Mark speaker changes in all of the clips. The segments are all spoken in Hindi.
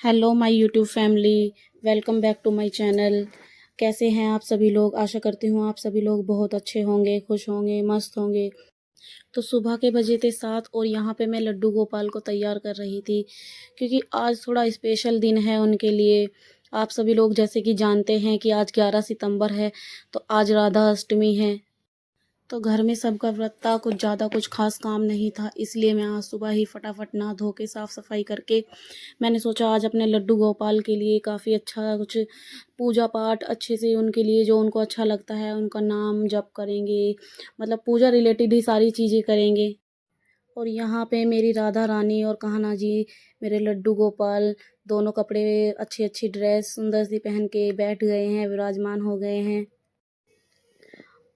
Speaker 1: Hello my YouTube family. Welcome back to my channel. कैसे हैं आप सभी लोग? आशा करती हूँ आप सभी लोग बहुत अच्छे होंगे, खुश होंगे, मस्त होंगे। तो सुबह के बजे थे 7 और यहाँ पे मैं लड्डू गोपाल को तैयार कर रही थी, क्योंकि आज थोड़ा स्पेशल दिन है उनके लिए। आप सभी लोग जैसे कि जानते हैं कि आज 11 सितंबर है, तो आज राधा अष्टमी है। तो घर में सबका व्रत था, कुछ ज़्यादा कुछ खास काम नहीं था, इसलिए मैं आज सुबह ही फटाफट नहा धो के साफ़ सफाई करके मैंने सोचा आज अपने लड्डू गोपाल के लिए काफ़ी अच्छा कुछ पूजा पाठ अच्छे से उनके लिए जो उनको अच्छा लगता है उनका नाम जप करेंगे, मतलब पूजा रिलेटेड ही सारी चीज़ें करेंगे। और यहाँ पे मेरी राधा रानी और कान्हा जी, मेरे लड्डू गोपाल, दोनों कपड़े अच्छी अच्छी ड्रेस सुंदर सी पहन के बैठ गए हैं, विराजमान हो गए हैं।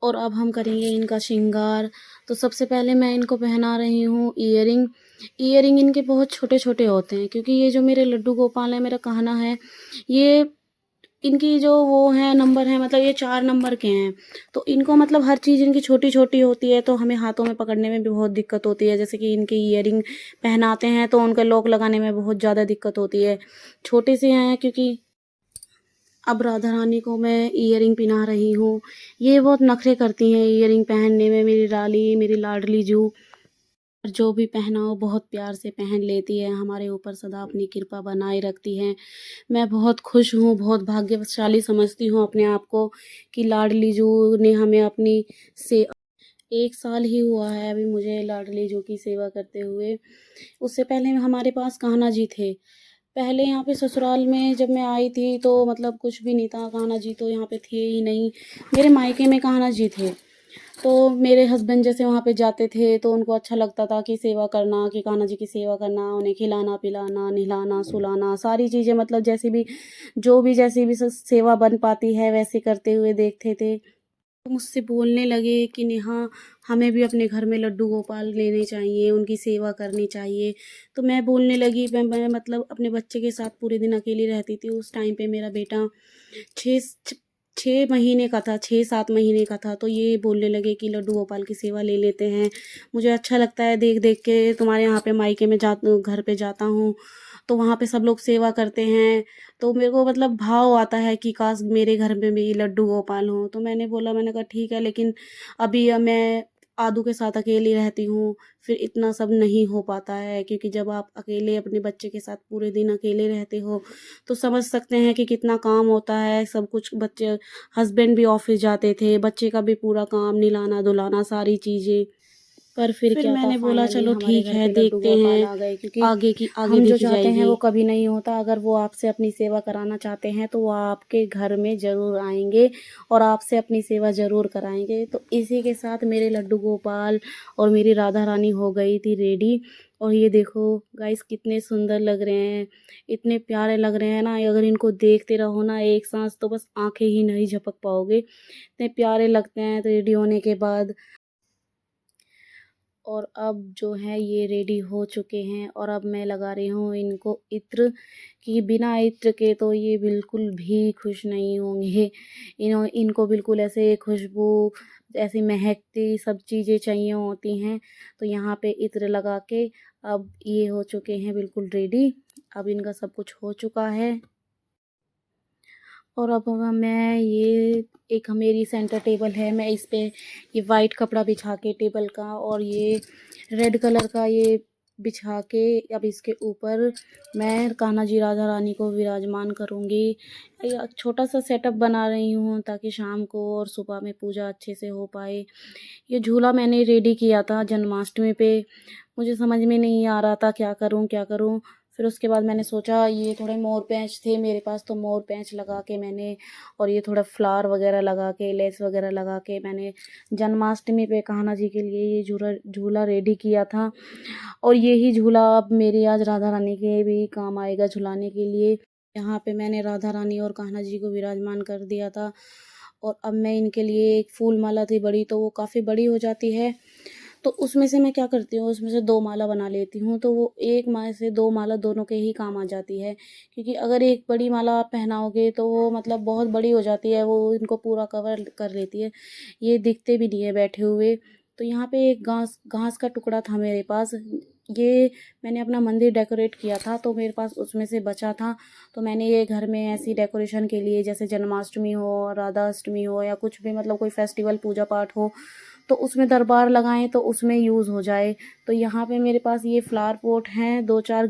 Speaker 1: और अब हम करेंगे इनका श्रृंगार। तो सबसे पहले मैं इनको पहना रही हूँ ईयरिंग। ईयरिंग इनके बहुत छोटे छोटे होते हैं, क्योंकि ये जो मेरे लड्डू गोपाल है, मेरा कान्हा है, ये इनकी जो वो है नंबर है, मतलब ये 4 नंबर के हैं। तो इनको मतलब हर चीज़ इनकी छोटी छोटी होती है, तो हमें हाथों में पकड़ने में भी बहुत दिक्कत होती है। जैसे कि इनके ईयरिंग पहनाते हैं तो उनका लॉक लगाने में बहुत ज़्यादा दिक्कत होती है। छोटे से हैं क्योंकि। अब राधा रानी को मैं ईयरिंग पहना रही हूँ। ये बहुत नखरे करती हैं ईयरिंग पहनने में, मेरी रानी, मेरी लाडली जू। जो भी पहनाओ बहुत प्यार से पहन लेती है, हमारे ऊपर सदा अपनी कृपा बनाए रखती है। मैं बहुत खुश हूँ, बहुत भाग्यशाली समझती हूँ अपने आप को कि लाडली जू ने हमें अपनी से 1 साल ही हुआ है अभी मुझे लाडली जू की सेवा करते हुए। उससे पहले हमारे पास कान्हा जी थे। पहले यहाँ पे ससुराल में जब मैं आई थी तो मतलब कुछ भी नहीं था, कान्हा जी तो यहाँ पे थे ही नहीं। मेरे मायके में कान्हा जी थे, तो मेरे हस्बैंड जैसे वहाँ पे जाते थे तो उनको अच्छा लगता था कि सेवा करना, कि कान्हा जी की सेवा करना, उन्हें खिलाना पिलाना नहलाना सुलाना सारी चीज़ें, मतलब जैसे भी जो भी जैसी भी सेवा बन पाती है वैसे करते हुए देखते थे। तो मुझसे बोलने लगे कि नेहा, हमें भी अपने घर में लड्डू गोपाल लेने चाहिए, उनकी सेवा करनी चाहिए। तो मैं बोलने लगी, मैं मतलब अपने बच्चे के साथ पूरे दिन अकेली रहती थी। उस टाइम पे मेरा बेटा छः छः महीने का था, 6-7 महीने का था। तो ये बोलने लगे कि लड्डू गोपाल की सेवा ले लेते हैं, मुझे अच्छा लगता है देख देख के। तुम्हारे यहाँ पे मायके में घर पे जाता हूँ तो वहाँ पे सब लोग सेवा करते हैं, तो मेरे को मतलब भाव आता है कि काश मेरे घर में भी लड्डू गोपाल हों। तो मैंने बोला, मैंने कहा ठीक है, लेकिन अभी मैं आदू के साथ अकेली रहती हूँ, फिर इतना सब नहीं हो पाता है, क्योंकि जब आप अकेले अपने बच्चे के साथ पूरे दिन अकेले रहते हो तो समझ सकते हैं कि कितना काम होता है सब कुछ। बच्चे, हस्बैंड भी ऑफिस जाते थे, बच्चे का भी पूरा काम, नहलाना धुलाना सारी चीज़ें। पर फिर क्या मैंने बोला चलो ठीक है, देखते हैं आ गए, क्योंकि आगे हम जो चाहते हैं वो कभी नहीं होता। अगर वो आपसे अपनी सेवा कराना चाहते हैं तो वो आपके घर में ज़रूर आएंगे और आपसे अपनी सेवा ज़रूर कराएंगे। तो इसी के साथ मेरे लड्डू गोपाल और मेरी राधा रानी हो गई थी रेडी। और ये देखो गाइस, कितने सुंदर लग रहे हैं, इतने प्यारे लग रहे हैं ना। अगर इनको देखते रहो ना एक सांस तो बस आंखें ही नहीं झपक पाओगे, इतने प्यारे लगते हैं रेडी होने के बाद। और अब जो है ये रेडी हो चुके हैं और अब मैं लगा रही हूँ इनको इत्र, कि बिना इत्र के तो ये बिल्कुल भी खुश नहीं होंगे। इनको बिल्कुल ऐसे खुशबू, ऐसी महकती सब चीज़ें चाहिए होती हैं। तो यहाँ पे इत्र लगा के अब ये हो चुके हैं बिल्कुल रेडी। अब इनका सब कुछ हो चुका है। और अब मैं ये एक मेरी सेंटर टेबल है, मैं इस पे ये वाइट कपड़ा बिछा के टेबल का और ये रेड कलर का ये बिछा के अब इसके ऊपर मैं कान्हा जी राधा रानी को विराजमान करूँगी। एक छोटा सा सेटअप बना रही हूँ ताकि शाम को और सुबह में पूजा अच्छे से हो पाए। ये झूला मैंने रेडी किया था जन्माष्टमी पे, मुझे समझ में नहीं आ रहा था क्या करूँ क्या करूँ। फिर उसके बाद मैंने सोचा ये थोड़े मोर पैंच थे मेरे पास, तो मोर पैंच लगा के मैंने, और ये थोड़ा फ्लावर वगैरह लगा के, लेस वगैरह लगा के मैंने जन्माष्टमी पे कान्हा जी के लिए ये झूला झूला रेडी किया था। और यही झूला अब मेरी आज राधा रानी के भी काम आएगा झुलाने के लिए। यहाँ पे मैंने राधा रानी और कान्हा जी को विराजमान कर दिया था। और अब मैं इनके लिए एक फूल माला थी बड़ी, तो वो काफ़ी बड़ी हो जाती है, तो उसमें से मैं क्या करती हूँ, उसमें से 2 माला बना लेती हूँ, तो वो एक माला से 2 माला दोनों के ही काम आ जाती है। क्योंकि अगर एक बड़ी माला आप पहनाओगे तो वो मतलब बहुत बड़ी हो जाती है, वो इनको पूरा कवर कर लेती है, ये दिखते भी नहीं है बैठे हुए। तो यहाँ पे एक घास घास का टुकड़ा था मेरे पास, ये मैंने अपना मंदिर डेकोरेट किया था, तो मेरे पास उसमें से बचा था, तो मैंने ये घर में ऐसी डेकोरेशन के लिए, जैसे जन्माष्टमी हो, राधा अष्टमी हो, या कुछ भी मतलब कोई फेस्टिवल पूजा पाठ हो, तो उसमें दरबार लगाएं तो उसमें यूज़ हो जाए। तो यहाँ पे मेरे पास ये फ्लावर पॉट हैं 2-4,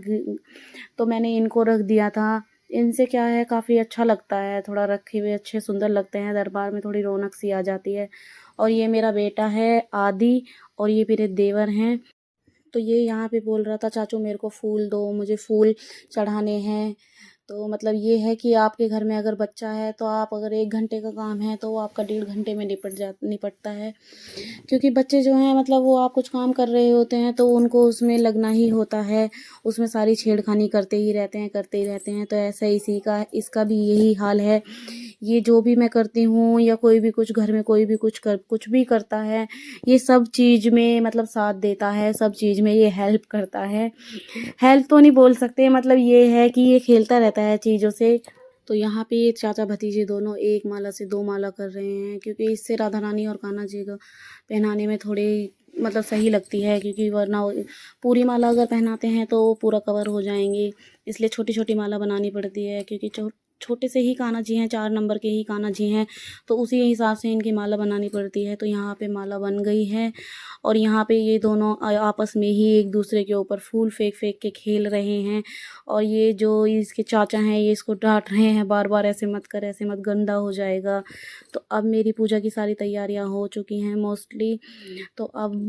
Speaker 1: तो मैंने इनको रख दिया था। इनसे क्या है, काफ़ी अच्छा लगता है, थोड़ा रखे हुए अच्छे सुंदर लगते हैं, दरबार में थोड़ी रौनक सी आ जाती है। और ये मेरा बेटा है आदि, और ये मेरे देवर हैं। तो ये यहाँ पे बोल रहा था, चाचू मेरे को फूल दो, मुझे फूल चढ़ाने हैं। तो मतलब ये है कि आपके घर में अगर बच्चा है, तो आप अगर 1 घंटे का काम है तो वो आपका 1.5 घंटे में निपटता है। क्योंकि बच्चे जो हैं, मतलब वो आप कुछ काम कर रहे होते हैं तो उनको उसमें लगना ही होता है, उसमें सारी छेड़खानी करते ही रहते हैं। तो ऐसा इसी का इसका भी यही हाल है। ये जो भी मैं करती हूँ, या कोई भी कुछ घर में कोई भी कुछ भी करता है, ये सब चीज़ में मतलब साथ देता है, सब चीज़ में ये हेल्प करता है। हेल्प तो नहीं बोल सकते, मतलब ये है कि ये खेलता रहता है चीज़ों से। तो यहाँ पे ये चाचा भतीजे दोनों एक माला से 2 माला कर रहे हैं, क्योंकि इससे राधा रानी और कान्हा जी को पहनाने में थोड़ी मतलब सही लगती है, क्योंकि वरना पूरी माला अगर पहनाते हैं तो वो पूरा कवर हो जाएंगे, इसलिए छोटी छोटी माला बनानी पड़ती है। क्योंकि छोटे से ही कान्हा जी हैं, 4 नंबर के ही कान्हा जी हैं, तो उसी हिसाब से इनकी माला बनानी पड़ती है। तो यहाँ पे माला बन गई है, और यहाँ पे ये दोनों आपस में ही एक दूसरे के ऊपर फूल फेंक फेंक के खेल रहे हैं। और ये जो इसके चाचा हैं, ये इसको डांट रहे हैं बार बार, ऐसे मत कर, ऐसे मत, गंदा हो जाएगा। तो अब मेरी पूजा की सारी तैयारियां हो चुकी हैं मोस्टली। तो अब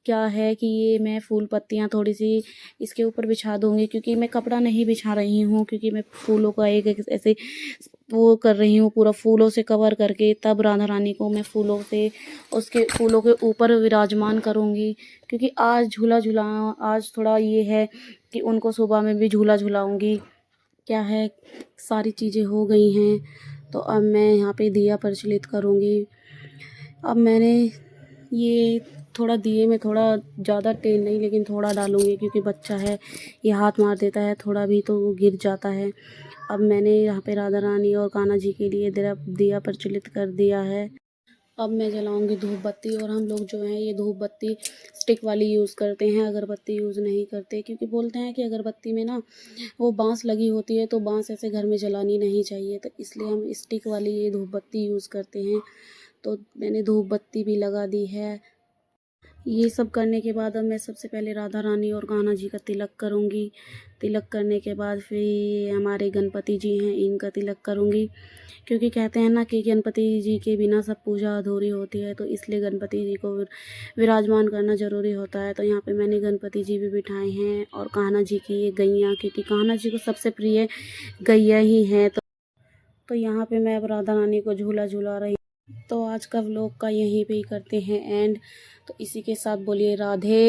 Speaker 1: क्या है कि ये मैं फूल पत्तियाँ थोड़ी सी इसके ऊपर बिछा दूंगी, क्योंकि मैं कपड़ा नहीं बिछा रही हूँ, क्योंकि मैं फूलों का एक ऐसे वो कर रही हूँ, पूरा फूलों से कवर करके तब राधा रानी को मैं उसके फूलों के ऊपर विराजमान करूँगी। क्योंकि आज थोड़ा ये है कि उनको सुबह में भी झूला झुलाऊँगी। क्या है, सारी चीज़ें हो गई हैं, तो अब मैं यहाँ पे दिया प्रज्वलित करूँगी। अब मैंने ये थोड़ा दिए में थोड़ा ज़्यादा तेल नहीं, लेकिन थोड़ा डालूँगी, क्योंकि बच्चा है, ये हाथ मार देता है थोड़ा भी तो वो गिर जाता है। अब मैंने यहाँ पे राधा रानी और कान्हा जी के लिए दिया प्रज्वलित कर दिया है। अब मैं जलाऊंगी धूप बत्ती, और हम लोग जो हैं ये धूप बत्ती स्टिक वाली यूज़ करते हैं, अगरबत्ती यूज़ नहीं करते, क्योंकि बोलते हैं कि अगरबत्ती में ना वो बांस लगी होती है, तो बांस ऐसे घर में जलानी नहीं चाहिए, तो इसलिए हम स्टिक वाली ये धूप बत्ती यूज़ करते हैं। तो मैंने धूप बत्ती भी लगा दी है। ये सब करने के बाद अब मैं सबसे पहले राधा रानी और कान्हा जी का तिलक करूँगी। तिलक करने के बाद फिर ये हमारे गणपति जी हैं, इनका तिलक करूँगी, क्योंकि कहते हैं ना कि गणपति जी के बिना सब पूजा अधूरी होती है, तो इसलिए गणपति जी को विराजमान करना ज़रूरी होता है। तो यहाँ पे मैंने गणपति जी भी बिठाए हैं, और कान्हा जी की ये गैया, क्योंकि कान्हा जी को सबसे प्रिय गैया ही हैं। तो यहाँ पे मैं अब राधा रानी को झूला झूला रही। तो आज का व्लॉग का यहीं पे ही करते हैं एंड। तो इसी के साथ बोलिए राधे।